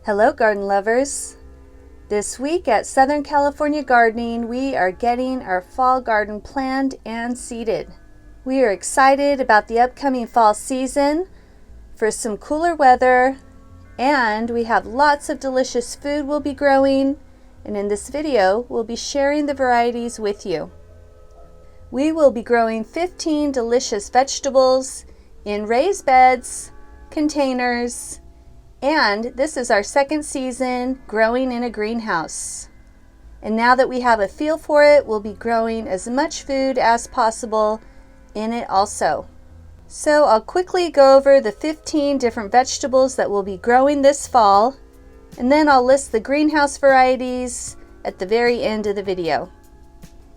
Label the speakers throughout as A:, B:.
A: Hello garden lovers! This week at Southern California Gardening, we are getting our fall garden planned and seeded. We are excited about the upcoming fall season for some cooler weather, and we have lots of delicious food we'll be growing, and in this video we'll be sharing the varieties with you. We will be growing 15 delicious vegetables in raised beds, containers, and this is our second season growing in a greenhouse. And now that we have a feel for it, we'll be growing as much food as possible in it also. So I'll quickly go over the 15 different vegetables that we'll be growing this fall, and then I'll list the greenhouse varieties at the very end of the video.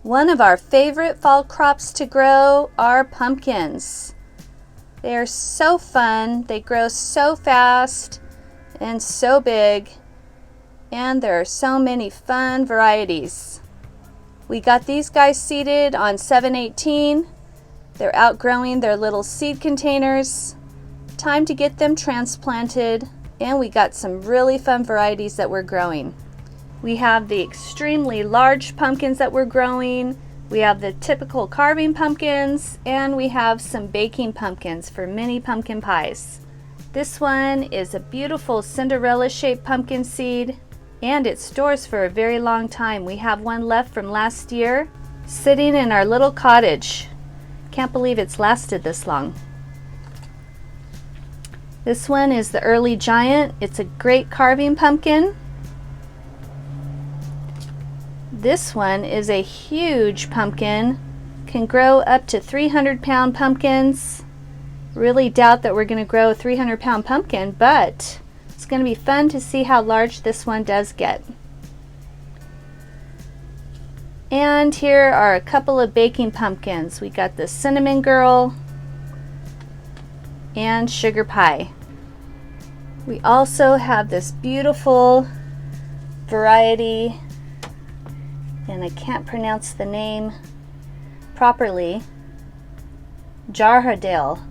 A: One of our favorite fall crops to grow are pumpkins. They are so fun, they grow so fast and so big, and there are so many fun varieties. We got these guys seeded on 7/18. They're outgrowing their little seed containers. Time to get them transplanted, and we got some really fun varieties that we're growing. We have the extremely large pumpkins that we're growing. We have the typical carving pumpkins, and we have some baking pumpkins for mini pumpkin pies. This one is a beautiful Cinderella-shaped pumpkin seed, and it stores for a very long time. We have one left from last year sitting in our little cottage. Can't believe it's lasted this long. This one is the Early Giant. It's a great carving pumpkin. This one is a huge pumpkin, can grow up to 300-pound pumpkins. Really doubt that we're going to grow a 300-pound pumpkin, but it's going to be fun to see how large this one does get. And here are a couple of baking pumpkins. We got the Cinnamon Girl and Sugar Pie. We also have this beautiful variety, and I can't pronounce the name properly, Jarhadale.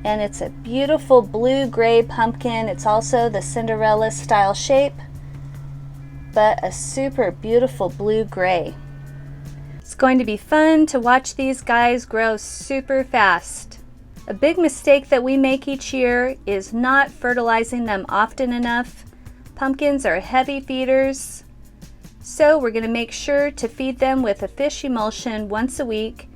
A: And it's a beautiful blue-gray pumpkin. It's also the Cinderella style shape, but a super beautiful blue-gray. It's going to be fun to watch these guys grow super fast. A big mistake that we make each year is not fertilizing them often enough. Pumpkins are heavy feeders, so we're going to make sure to feed them with a fish emulsion once a week,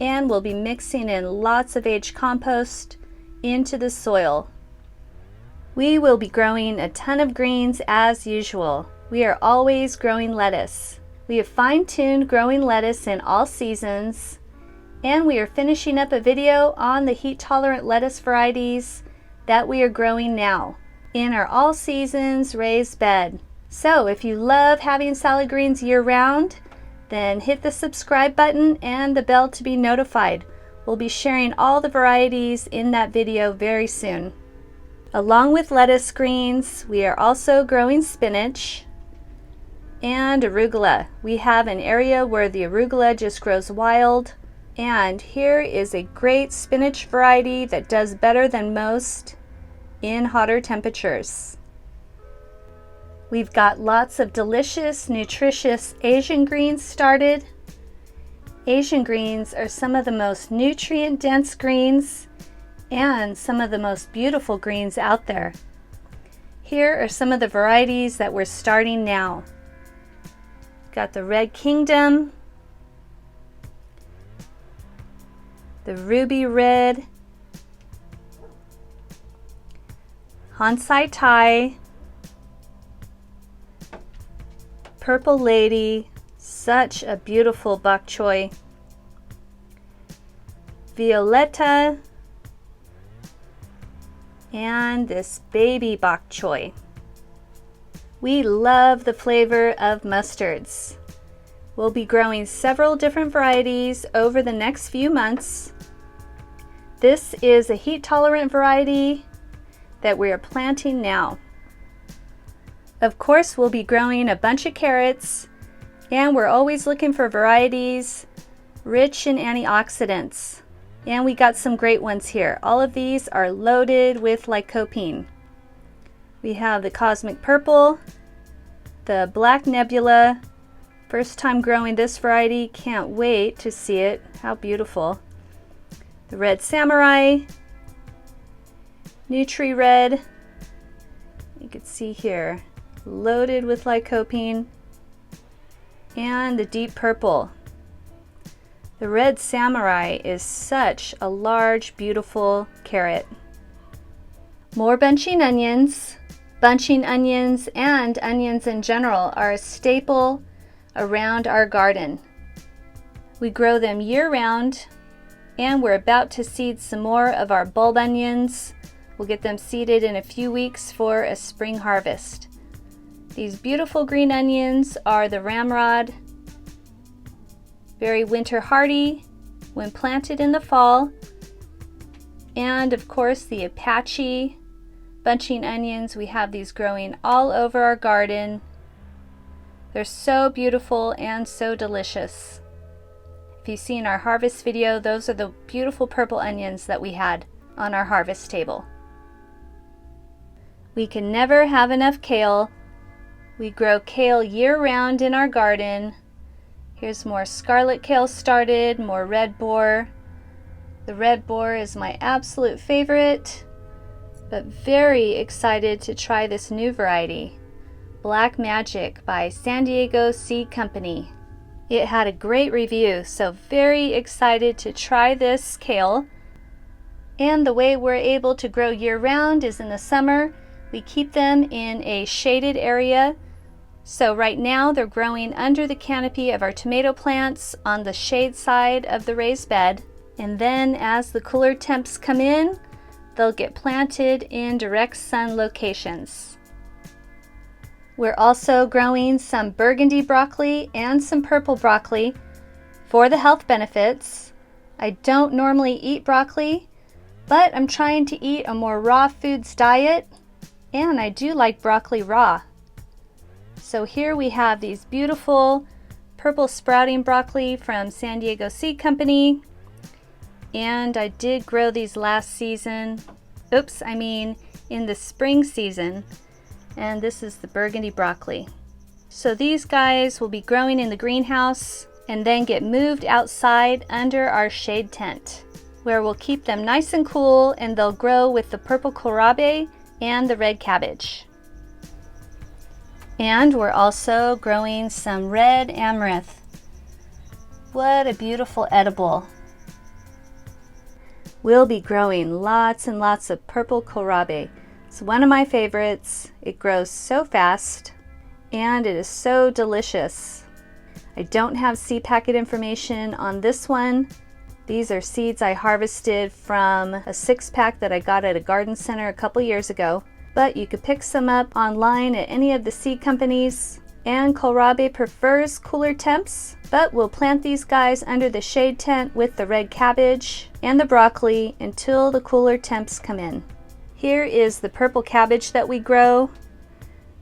A: and we'll be mixing in lots of aged compost into the soil. We will be growing a ton of greens as usual. We are always growing lettuce. We have fine-tuned growing lettuce in all seasons, and we are finishing up a video on the heat-tolerant lettuce varieties that we are growing now in our all seasons raised bed. So if you love having salad greens year-round, then hit the subscribe button and the bell to be notified. We'll be sharing all the varieties in that video very soon. Along with lettuce greens, we are also growing spinach and arugula. We have an area where the arugula just grows wild, and here is a great spinach variety that does better than most in hotter temperatures. We've got lots of delicious, nutritious Asian greens started. Asian greens are some of the most nutrient-dense greens and some of the most beautiful greens out there. Here are some of the varieties that we're starting now. Got the Red Kingdom, the Ruby Red, Hansai Thai, Purple Lady, such a beautiful bok choy, Violetta, and this baby bok choy. We love the flavor of mustards. We'll be growing several different varieties over the next few months. This is a heat-tolerant variety that we are planting now. Of course, we'll be growing a bunch of carrots, and we're always looking for varieties rich in antioxidants. And we got some great ones here. All of these are loaded with lycopene. We have the Cosmic Purple, the Black Nebula. First time growing this variety, can't wait to see it. How beautiful. The Red Samurai, Nutri Red, you can see here, loaded with lycopene, and the Deep Purple. The Red Samurai is such a large, beautiful carrot. More bunching onions. Bunching onions and onions in general are a staple around our garden. We grow them year-round, and we're about to seed some more of our bulb onions. We'll get them seeded in a few weeks for a spring harvest. These beautiful green onions are the Ramrod, very winter hardy when planted in the fall, and of course the Apache bunching onions. We have these growing all over our garden. They're so beautiful and so delicious. If you've seen our harvest video, those are the beautiful purple onions that we had on our harvest table. We can never have enough kale. We grow kale year-round in our garden. Here's more scarlet kale started, more red boar. The red boar is my absolute favorite, but very excited to try this new variety, Black Magic by San Diego Seed Company. It had a great review, so very excited to try this kale. And the way we're able to grow year-round is in the summer. We keep them in a shaded area. So right now they're growing under the canopy of our tomato plants on the shade side of the raised bed. And then as the cooler temps come in, they'll get planted in direct sun locations. We're also growing some burgundy broccoli and some purple broccoli for the health benefits. I don't normally eat broccoli, but I'm trying to eat a more raw foods diet, and I do like broccoli raw. So here we have these beautiful purple sprouting broccoli from San Diego Seed Company. And I did grow these last season. In the spring season. And this is the burgundy broccoli. So these guys will be growing in the greenhouse and then get moved outside under our shade tent, where we'll keep them nice and cool, and they'll grow with the purple kohlrabi and the red cabbage. And we're also growing some red amaranth. What a beautiful edible. We'll be growing lots and lots of purple kohlrabi. It's one of my favorites. It grows so fast and it is so delicious. I don't have seed packet information on this one. These are seeds I harvested from a 6-pack that I got at a garden center a couple years ago. But you could pick some up online at any of the seed companies. And kohlrabi prefers cooler temps, but we'll plant these guys under the shade tent with the red cabbage and the broccoli until the cooler temps come in. Here is the purple cabbage that we grow.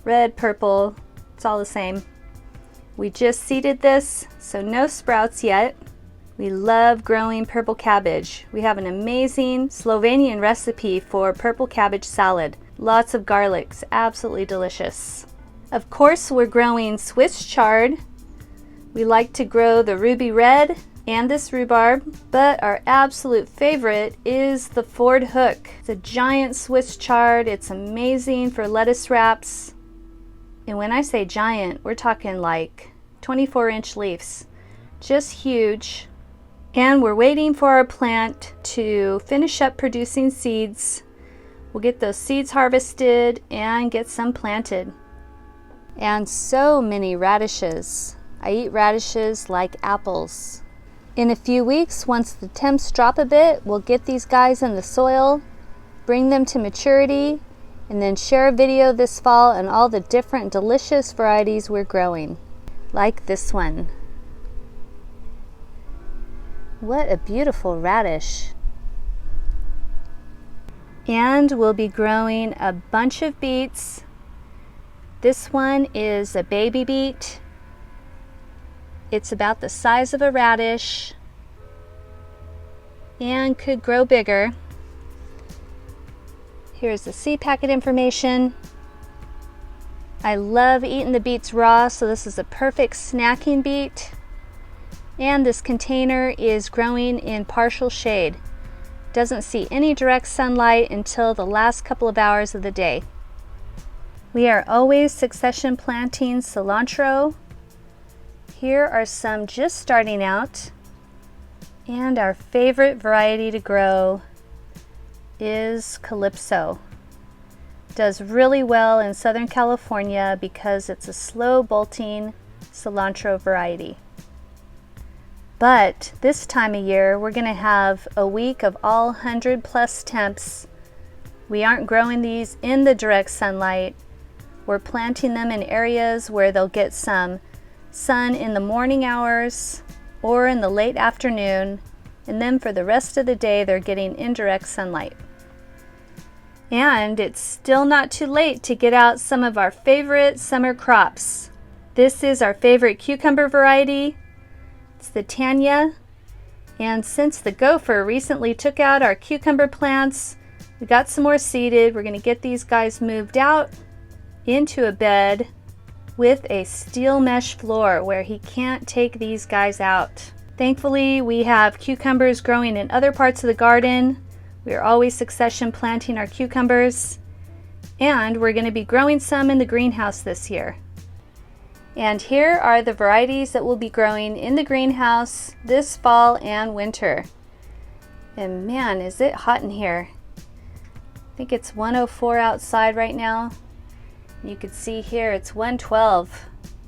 A: Red, purple, it's all the same. We just seeded this, so no sprouts yet. We love growing purple cabbage. We have an amazing Slovenian recipe for purple cabbage salad. Lots of garlics, absolutely delicious. Of course, we're growing Swiss chard. We like to grow the ruby red and this rhubarb, but our absolute favorite is the Ford Hook. It's a giant Swiss chard. It's amazing for lettuce wraps. And when I say giant, we're talking like 24-inch leaves. Just huge. And we're waiting for our plant to finish up producing seeds. We'll get those seeds harvested and get some planted. And so many radishes. I eat radishes like apples. In a few weeks, once the temps drop a bit, we'll get these guys in the soil, bring them to maturity, and then share a video this fall on all the different delicious varieties we're growing. Like this one. What a beautiful radish. And we'll be growing a bunch of beets. This one is a baby beet. It's about the size of a radish and could grow bigger. Here's the seed packet information. I love eating the beets raw, so this is a perfect snacking beet. And this container is growing in partial shade. Doesn't see any direct sunlight until the last couple of hours of the day. We are always succession planting cilantro. Here are some just starting out. And our favorite variety to grow is Calypso. Does really well in Southern California because it's a slow bolting cilantro variety. But this time of year we're going to have a week of all 100+ temps. We aren't growing these in the direct sunlight. We're planting them in areas where they'll get some sun in the morning hours or in the late afternoon, and then for the rest of the day they're getting indirect sunlight. And it's still not too late to get out some of our favorite summer crops. This is our favorite cucumber variety. It's the Tanya. And since the gopher recently took out our cucumber plants, we got some more seeded. We're going to get these guys moved out into a bed with a steel mesh floor where he can't take these guys out. Thankfully, we have cucumbers growing in other parts of the garden. We are always succession planting our cucumbers, and we're going to be growing some in the greenhouse this year. And here are the varieties that will be growing in the greenhouse this fall and winter. And man, is it hot in here. I think it's 104 outside right now. You can see here it's 112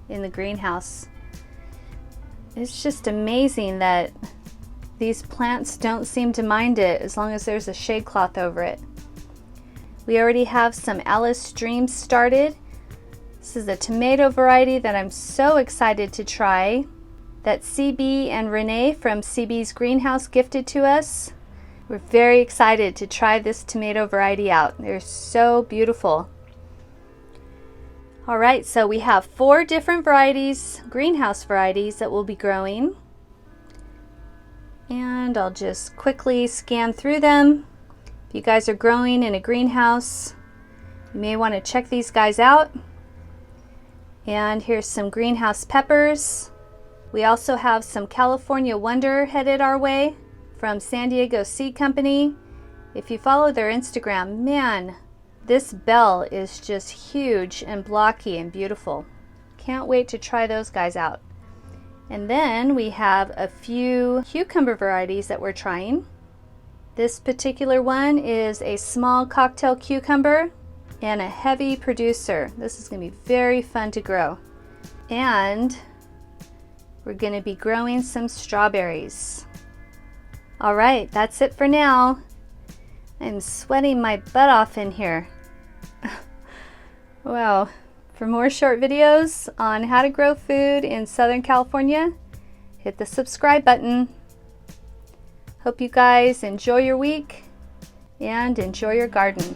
A: in the greenhouse. It's just amazing that these plants don't seem to mind it as long as there's a shade cloth over it. We already have some Alice Dreams started. This is a tomato variety that I'm so excited to try that CB and Renee from CB's Greenhouse gifted to us. We're very excited to try this tomato variety out. They're so beautiful. All right, so we have 4 different varieties, greenhouse varieties, that will be growing. And I'll just quickly scan through them. If you guys are growing in a greenhouse, you may want to check these guys out. And here's some greenhouse peppers. We also have some California Wonder headed our way from San Diego Seed Company. If you follow their Instagram, man, this bell is just huge and blocky and beautiful. Can't wait to try those guys out. And then we have a few cucumber varieties that we're trying. This particular one is a small cocktail cucumber and a heavy producer. This is going to be very fun to grow. And we're going to be growing some strawberries. All right, that's it for now. I'm sweating my butt off in here. Wow. For more short videos on how to grow food in Southern California, hit the subscribe button. Hope you guys enjoy your week and enjoy your garden.